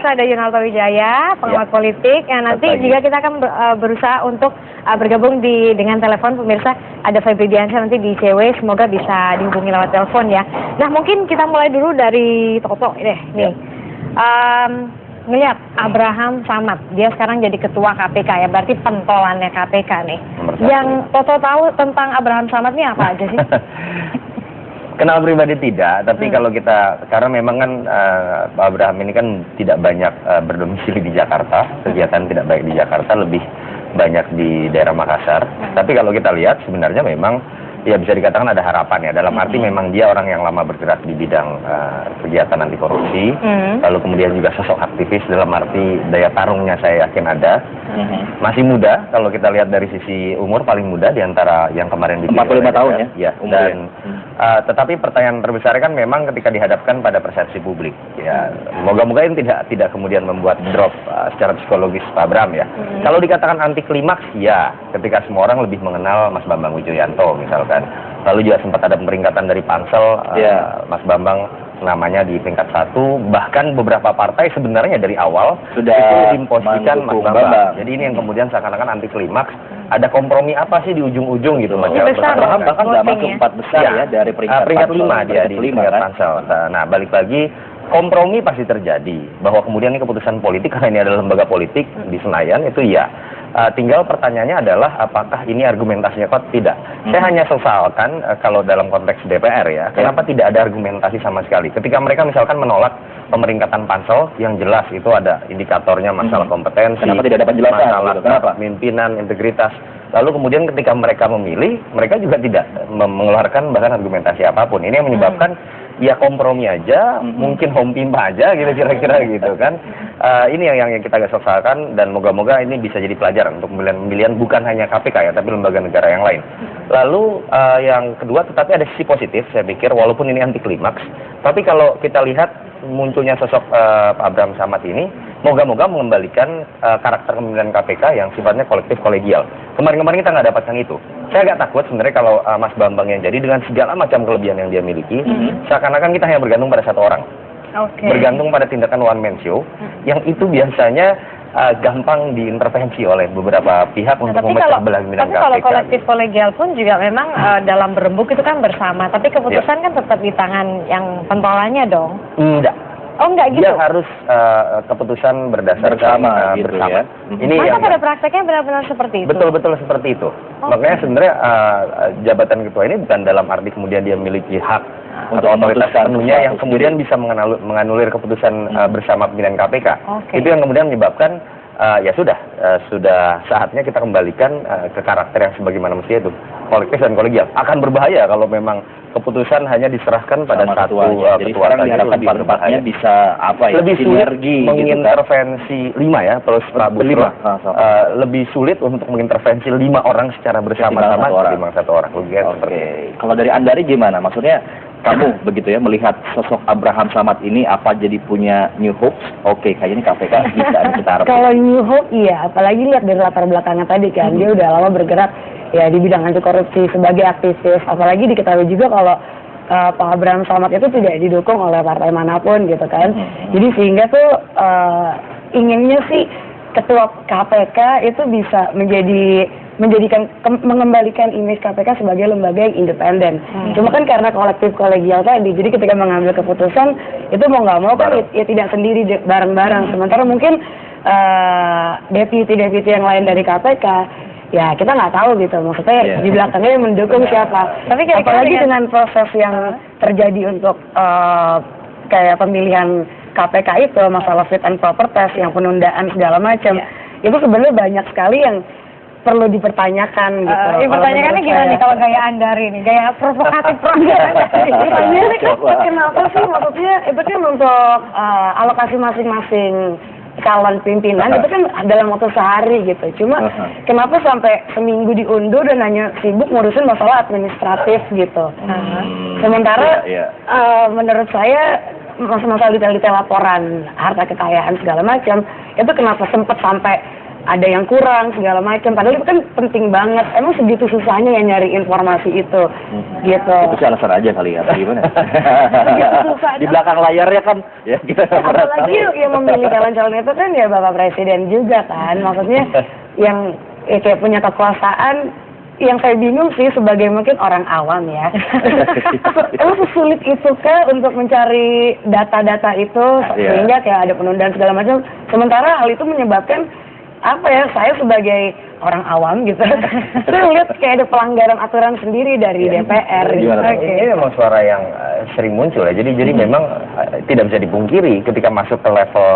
Ada Yunarto Wijaya, pengamat politik, yang nanti juga kita akan berusaha untuk bergabung dengan telepon. Pemirsa, ada Febri Diansyah nanti di CW, semoga bisa dihubungi lewat telepon ya. Nah, mungkin kita mulai dulu dari Toto deh, nih. Ngeliat Abraham Samad, dia sekarang jadi ketua KPK ya, berarti pentolannya KPK nih. Yang Toto tahu tentang Abraham Samad nih apa aja sih? Kenal pribadi tidak, tapi kalau kita, karena memang kan Pak Abraham ini kan tidak banyak berdomisili di Jakarta, kegiatan tidak baik di Jakarta, lebih banyak di daerah Makassar. Tapi kalau kita lihat sebenarnya memang ya bisa dikatakan ada harapan ya, dalam arti memang dia orang yang lama bergerak di bidang kegiatan anti korupsi, lalu kemudian juga sosok aktivis, dalam arti daya tarungnya saya yakin ada. Masih muda, kalau kita lihat dari sisi umur paling muda di antara yang kemarin dipilih 45 tahun ya. Dan tetapi pertanyaan terbesar kan memang ketika dihadapkan pada persepsi publik ya, moga-moga ini tidak kemudian membuat drop secara psikologis Pak Abraham ya. Kalau dikatakan anti klimaks ya, ketika semua orang lebih mengenal Mas Bambang Wijoyanto misalkan, lalu juga sempat ada peringkatan dari Pansel, Mas Bambang namanya di peringkat 1, bahkan beberapa partai sebenarnya dari awal sudah itu dimposisikan Mas Bambang. Jadi ini yang kemudian seakan-akan anti klimaks. Ada kompromi apa sih di ujung-ujung gitu Mas Abraham bahkan nggak masuk 4 besar ya dari peringkat 5 dia di peringkat Pansel. Nah, balik lagi kompromi pasti terjadi, bahwa kemudian ini keputusan politik karena ini adalah lembaga politik di Senayan itu ya. Tinggal pertanyaannya adalah apakah ini argumentasinya kok tidak. Saya hanya sesalkan kalau dalam konteks DPR ya, kenapa tidak ada argumentasi sama sekali. Ketika mereka misalkan menolak pemeringkatan Pansel yang jelas itu ada indikatornya masalah kompetensi, kenapa tidak dapat jelasan, masalah kepemimpinan, integritas. Lalu kemudian ketika mereka memilih, mereka juga tidak mengeluarkan bahkan argumentasi apapun. Ini yang menyebabkan ya kompromi aja, mungkin home pimpa aja gitu kira-kira gitu kan. Ini yang kita agak sesalkan, dan moga-moga ini bisa jadi pelajaran untuk pemilihan bukan hanya KPK ya, tapi lembaga negara yang lain. Lalu yang kedua, tetapi ada sisi positif saya pikir, walaupun ini anti klimaks, tapi kalau kita lihat munculnya sosok Pak Abraham Samad ini, moga-moga mengembalikan karakter kepemimpinan KPK yang sifatnya kolektif kolegial. Kemarin-kemarin kita nggak dapatkan itu. Saya agak takut sebenarnya kalau Mas Bambang yang jadi dengan segala macam kelebihan yang dia miliki, seakan-akan kita hanya bergantung pada satu orang. Bergantung pada tindakan one man show, yang itu biasanya gampang diintervensi oleh beberapa pihak untuk memecah belah pimpinan KPK. Tapi kalau kolektif kolegial pun juga memang dalam berembuk itu kan bersama, tapi keputusan kan tetap di tangan yang pentolannya dong. Enggak. Oh enggak gitu? Dia harus keputusan berdasarkan bersama. Ya. Ini masa yang pada prakteknya benar-benar seperti itu? Betul-betul seperti itu. Makanya sebenarnya jabatan ketua ini bukan dalam arti kemudian dia memiliki hak untuk otoritas penuhnya yang kemudian bisa menganulir keputusan bersama pimpinan KPK. Itu yang kemudian menyebabkan ya sudah saatnya kita kembalikan ke karakter yang sebagaimana mestinya itu, kolektif dan kolegial. Akan berbahaya kalau memang keputusan hanya diserahkan pada satu ketua saja. Diharapkan partnernya bisa lebih sinergi, sulit mengintervensi 5 ya, plus Pak Busro lebih sulit untuk mengintervensi 5 orang secara bersama-sama ketimbang satu orang. Kalau dari Andari gimana? Maksudnya kamu begitu ya melihat sosok Abraham Samad ini apa jadi punya new hopes? Kayaknya KPK bisa kita harapkan. Kalau new hope iya, apalagi lihat dari latar belakangnya tadi kan, dia udah lama bergerak ya di bidang anti korupsi sebagai aktivis, apalagi diketahui juga kalau Pak Abraham Samad itu tidak didukung oleh partai manapun gitu kan. Jadi sehingga tuh inginnya sih ketua KPK itu bisa mengembalikan image KPK sebagai lembaga yang independen. Cuma kan karena kolektif kolegial tadi, jadi ketika mengambil keputusan itu mau nggak mau kan ya tidak sendiri bareng-bareng. Sementara mungkin deputi yang lain dari KPK ya kita nggak tahu gitu, maksudnya di belakangnya yang mendukung siapa. Tapi apalagi dengan proses yang terjadi untuk kayak pemilihan KPK itu, masalah fit and proper test, yang penundaan segala macam, itu sebenarnya banyak sekali yang perlu dipertanyakan gitu. Pertanyaannya gimana nih kalau gaya Andari nih, gaya provokatif Pertanyaannya kenapa sih, maksudnya itu kan untuk alokasi masing-masing calon pimpinan itu kan dalam waktu sehari gitu. Cuma kenapa sampai seminggu diundur dan hanya sibuk ngurusin masalah administratif gitu. Sementara menurut saya masalah detail-detail laporan harta kekayaan segala macam itu kenapa sempat sampai ada yang kurang segala macam. Padahal itu kan penting banget. Emang segitu susahnya ya nyari informasi itu, gitu. Itu sih alasan aja kali ya, atau gimana? Susah. Di belakang layarnya kan, ya kita nggak pernah tahu. Apalagi yang memilih calon-calon itu kan ya Bapak Presiden juga kan. Maksudnya yang kayak punya kekuasaan. Yang saya bingung sih sebagai mungkin orang awam ya. Emang sesulit itu untuk mencari data-data itu sehingga kayak ada penundaan segala macam. Sementara hal itu menyebabkan apa ya, saya sebagai orang awam gitu, saya lihat kayak ada pelanggaran aturan sendiri dari DPR. Ini memang suara yang sering muncul ya. Jadi memang tidak bisa dipungkiri ketika masuk ke level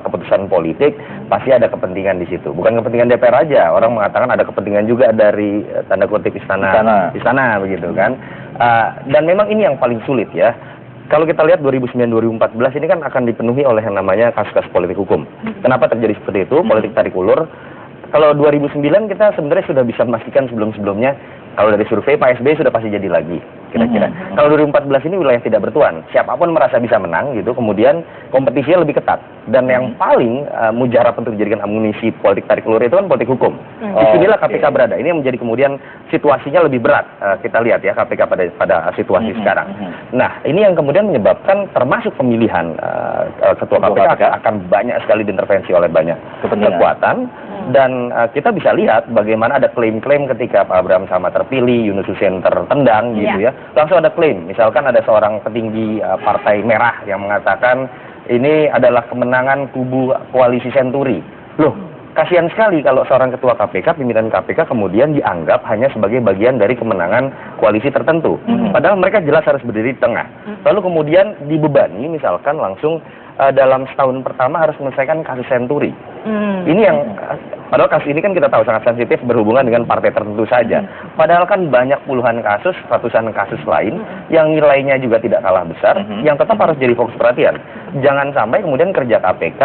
keputusan politik pasti ada kepentingan di situ. Bukan kepentingan DPR aja. Orang mengatakan ada kepentingan juga dari tanda kutip istana begitu kan. Dan memang ini yang paling sulit ya. Kalau kita lihat 2009-2014 ini kan akan dipenuhi oleh yang namanya kasus-kasus politik hukum. Kenapa terjadi seperti itu? Politik tarik ulur. Kalau 2009 kita sebenarnya sudah bisa memastikan sebelum-sebelumnya, kalau dari survei Pak SBY sudah pasti jadi lagi, kira-kira. Kalau 2014 ini wilayah tidak bertuan, siapapun merasa bisa menang gitu, kemudian kompetisinya lebih ketat. Dan yang paling mujarab untuk dijadikan amunisi politik tarik ulur itu kan politik hukum. Disinilah KPK berada. Ini yang menjadi kemudian situasinya lebih berat. Kita lihat ya KPK pada situasi sekarang. Nah, ini yang kemudian menyebabkan termasuk pemilihan ketua KPK akan banyak sekali diintervensi oleh banyak kekuatan. Dan kita bisa lihat bagaimana ada klaim-klaim ketika Pak Abraham Samad terpilih, Yunus Hussein tertendang gitu ya. Langsung ada klaim, misalkan ada seorang petinggi Partai Merah yang mengatakan ini adalah kemenangan kubu koalisi Senturi. Loh, kasihan sekali kalau seorang ketua KPK, pimpinan KPK kemudian dianggap hanya sebagai bagian dari kemenangan koalisi tertentu. Padahal mereka jelas harus berdiri di tengah. Lalu kemudian dibebani misalkan langsung dalam setahun pertama harus menyelesaikan kasus Senturi. Ini yang, padahal kasus ini kan kita tahu sangat sensitif berhubungan dengan partai tertentu saja. Padahal kan banyak puluhan kasus, ratusan kasus lain yang nilainya juga tidak kalah besar, yang tetap harus jadi fokus perhatian. Jangan sampai kemudian kerja KPK,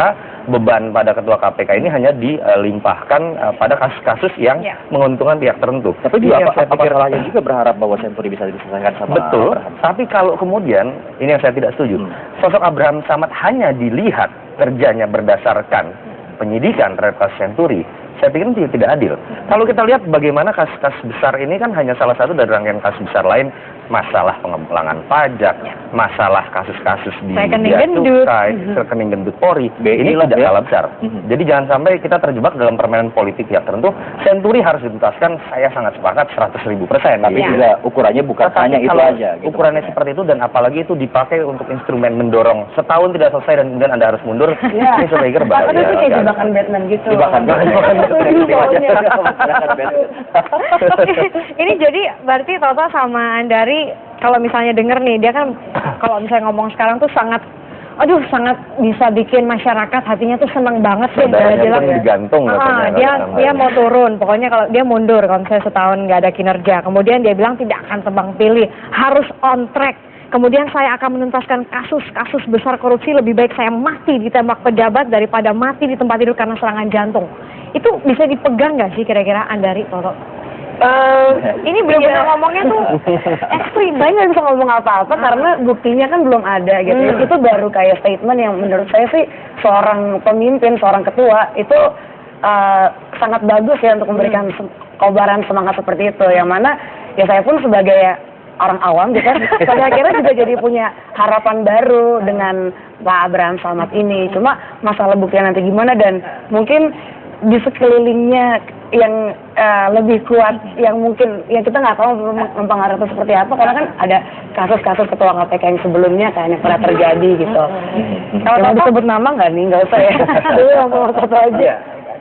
beban pada ketua KPK ini hanya dilimpahkan pada kasus-kasus yang menguntungkan pihak tertentu. Tapi dia apa salahnya juga berharap bahwa Senturi bisa diselesaikan sama Betul, Abraham. tapi kalau kemudian, ini yang saya tidak setuju, sosok Abraham Samad hanya dilihat kerjanya berdasarkan penyidikan terhadap kasus Senturi, saya pikir itu tidak adil. Kalau kita lihat bagaimana kasus-kasus besar ini kan hanya salah satu dari rangkaian kasus besar lain, masalah pengemplangan pajak, masalah kasus-kasus di cukai, rekening gendut Polri, ini tidak kalah besar. Jadi jangan sampai kita terjebak dalam permainan politik pihak tertentu. Senturi harus dituntaskan, saya sangat sepakat 100.000%. Tapi juga ukurannya bukan hanya itu aja. Gitu, ukurannya seperti itu dan apalagi itu dipakai untuk instrumen mendorong setahun tidak selesai dan kemudian Anda harus mundur. Ini saya pikir bahaya. Itu kayak jebakan Batman gitu. Ini jadi berarti Toto sama Andari kalau misalnya denger nih, dia kan kalau misalnya ngomong sekarang tuh sangat bisa bikin masyarakat hatinya tuh seneng banget sih. Digantung dia mau turun, pokoknya kalau dia mundur kalau misalnya setahun nggak ada kinerja, kemudian dia bilang tidak akan tebang pilih, harus on track. Kemudian saya akan menuntaskan kasus-kasus besar korupsi, lebih baik saya mati ditembak pejabat daripada mati di tempat tidur karena serangan jantung. Itu bisa dipegang nggak sih kira-kira Andari, Toto? Ini benar-benar ngomongnya tuh ekstrim. Saya nggak bisa ngomong apa-apa karena buktinya kan belum ada gitu. Itu baru kayak statement yang menurut saya sih seorang pemimpin, seorang ketua itu sangat bagus ya untuk memberikan kobaran semangat seperti itu. Yang mana ya saya pun sebagai orang awam gitu kan, saya kira juga jadi punya harapan baru dengan Pak Abraham Samad ini. Cuma masalah buktinya nanti gimana, dan mungkin di sekelilingnya yang lebih kuat, yang mungkin yang kita nggak tahu mempengaruhi itu seperti apa, karena kan ada kasus-kasus ketua KPK yang sebelumnya kan yang pernah terjadi gitu. Kalau mau disebut nama nggak nih? Nggak usah ya. Ngomong satu aja.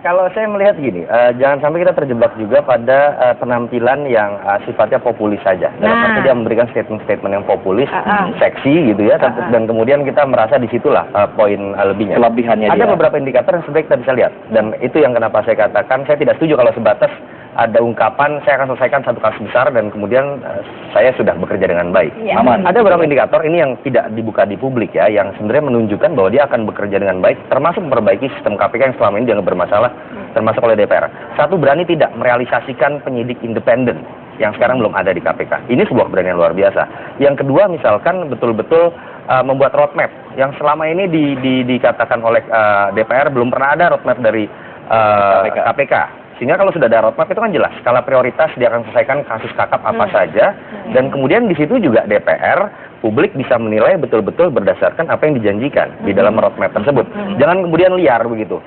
Kalau saya melihat gini, jangan sampai kita terjebak juga pada penampilan yang sifatnya populis saja. Dalam arti dia memberikan statement-statement yang populis, seksi gitu ya, dan kemudian kita merasa disitulah poin lebihnya. Kelebihannya ada beberapa indikator yang sebenarnya kita bisa lihat, dan itu yang kenapa saya katakan saya tidak setuju kalau sebatas ada ungkapan saya akan selesaikan satu kasus besar dan kemudian saya sudah bekerja dengan baik. Aman. Ada beberapa indikator ini yang tidak dibuka di publik ya, yang sebenarnya menunjukkan bahwa dia akan bekerja dengan baik, termasuk memperbaiki sistem KPK yang selama ini dianggap bermasalah, termasuk oleh DPR. Satu, berani tidak merealisasikan penyidik independen yang sekarang belum ada di KPK. Ini sebuah keberanian luar biasa. Yang kedua, misalkan betul-betul membuat roadmap yang selama ini dikatakan oleh DPR belum pernah ada roadmap dari KPK. Sehingga kalau sudah ada roadmap itu kan jelas skala prioritas dia akan selesaikan kasus kakap apa saja, dan kemudian di situ juga DPR publik bisa menilai betul-betul berdasarkan apa yang dijanjikan di dalam roadmap tersebut. Jangan kemudian liar begitu.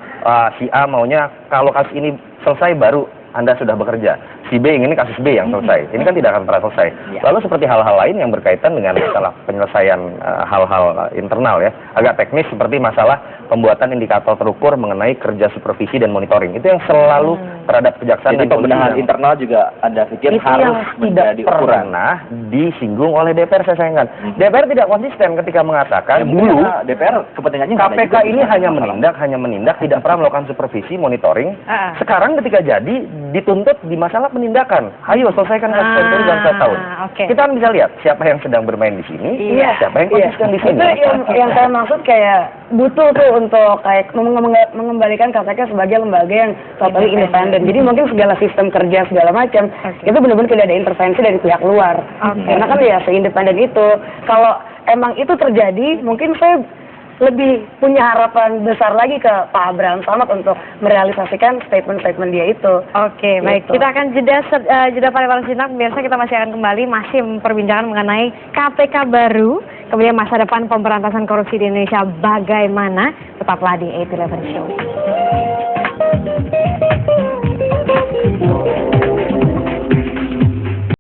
Si A maunya kalau kasus ini selesai baru Anda sudah bekerja. Si B ingin kasus B yang selesai. Ini kan tidak akan pernah selesai. Lalu seperti hal-hal lain yang berkaitan dengan masalah penyelesaian hal-hal internal ya, agak teknis seperti masalah pembuatan indikator terukur mengenai kerja supervisi dan monitoring. Itu yang selalu terhadap kejaksaan Jadi dan pembenahan internal juga Anda pikir itu harus yang menjadi tidak ukuran. pernah disinggung oleh DPR, saya sayangkan. DPR tidak konsisten ketika mengatakan dulu DPR kepentingannya nggak ada KPK juga ini masalah. hanya menindak, tidak pernah melakukan supervisi, monitoring. Sekarang ketika jadi dituntut di masalah penindakan. Ayo selesaikan kasus NPWP dalam 1 tahun. Kita kan bisa lihat siapa yang sedang bermain di sini, siapa yang konsisten di sini. Itu yang saya maksud, kayak butuh tuh untuk kayak mengembalikan KPK sebagai lembaga yang totally independen. Jadi mungkin segala sistem kerja segala macam itu benar-benar tidak ada intervensi dari pihak luar. Karena kan ya seindependen itu. Kalau emang itu terjadi, mungkin saya lebih punya harapan besar lagi ke Pak Abraham Samad untuk merealisasikan statement-statement dia itu. Oke, baik. Kita akan jeda pada sinak. Biasa kita masih akan kembali masih memperbincangkan mengenai KPK baru, kemudian masa depan pemberantasan korupsi di Indonesia bagaimana. Tetaplah di 811 Show.